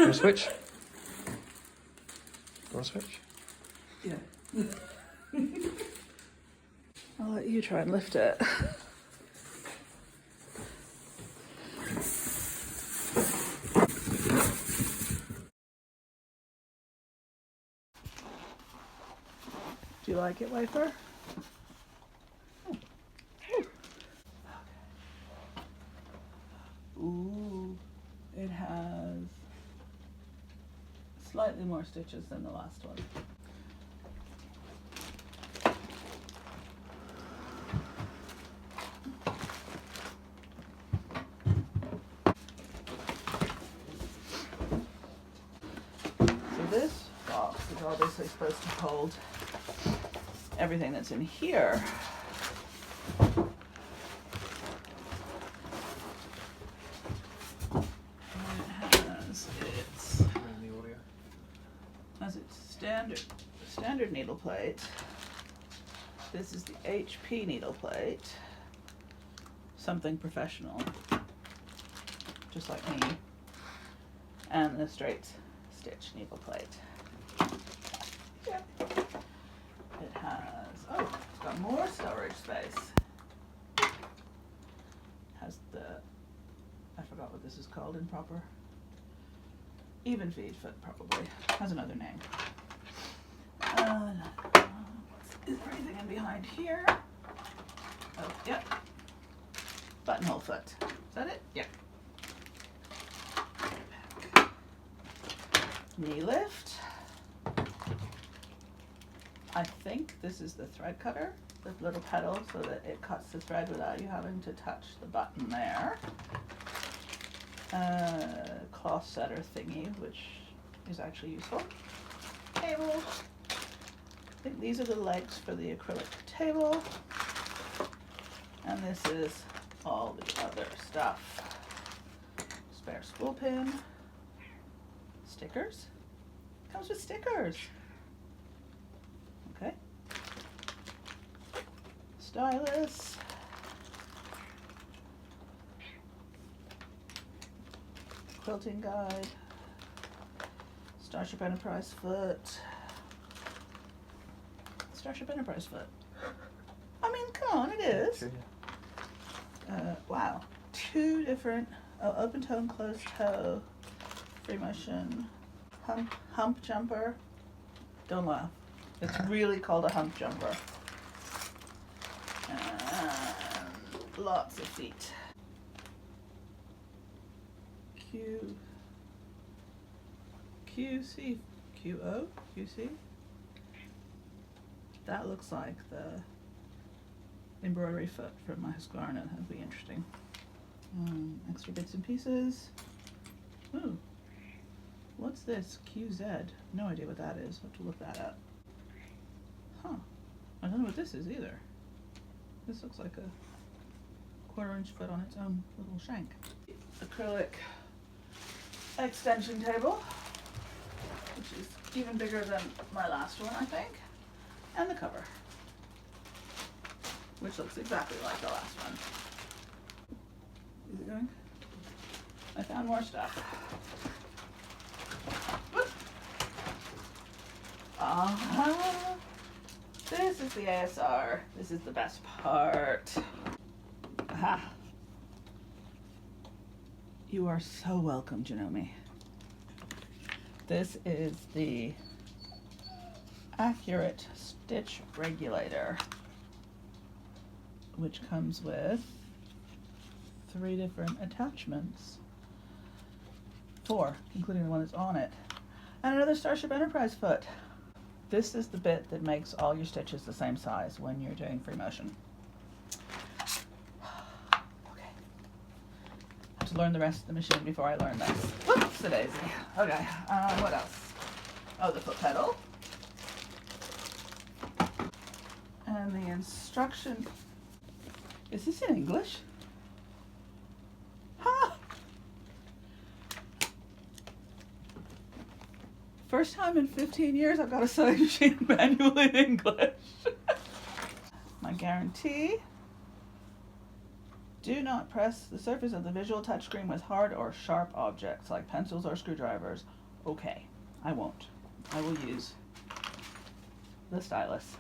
Want to switch? Want to switch? Yeah. I'll let you try and lift it. Do you like it, Wafer? Ooh, it has slightly more stitches than the last one. So this box is obviously supposed to hold everything that's in here. Has its standard needle plate. This is the HP needle plate. Something professional, just like me. And the straight stitch needle plate. Yeah. It has, oh, it's got more storage space. It has the, I forgot what this is called in proper. Even feed foot, probably. Has another name. Is there anything in behind here? Oh, yep. Buttonhole foot. Is that it? Yep. Knee lift. I think this is the thread cutter with little pedal so that it cuts the thread without you having to touch the button there. Cloth setter thingy, which is actually useful. Table. I think these are the legs for the acrylic table. And this is all the other stuff. Spare spool pin. Stickers. Comes with stickers. Okay. Stylus. Quilting guide, Starship Enterprise foot, Starship Enterprise foot. I mean, come on, it is. Wow, 2 different, open toe and closed toe, free motion, hump jumper. Don't laugh. It's really called a hump jumper. And lots of feet. QC, QO, QC. That looks like the embroidery foot from my Husqvarna. That'd be interesting. Extra bits and pieces. Ooh, what's this? QZ. No idea what that is. I'll have to look that up. Huh. I don't know what this is either. This looks like a 1/4 inch foot on its own little shank. Acrylic extension table, which is even bigger than my last one, I think, and the cover, which looks exactly like the last one. Is it going? I found more stuff. This is the ASR. This is the best part. Aha. You are so welcome, Janome. This is the Accurate Stitch Regulator, which comes with 3 different attachments. 4, including the one that's on it. And another Starship Enterprise foot. This is the bit that makes all your stitches the same size when you're doing free motion. To learn the rest of the machine before I learn this. Whoops, a daisy. Okay, what else? Oh, the foot pedal. And the instruction. Is this in English? Ha! First time in 15 years I've got a sewing machine manual in English. My guarantee. Do not press the surface of the visual touchscreen with hard or sharp objects like pencils or screwdrivers. Okay, I won't. I will use the stylus.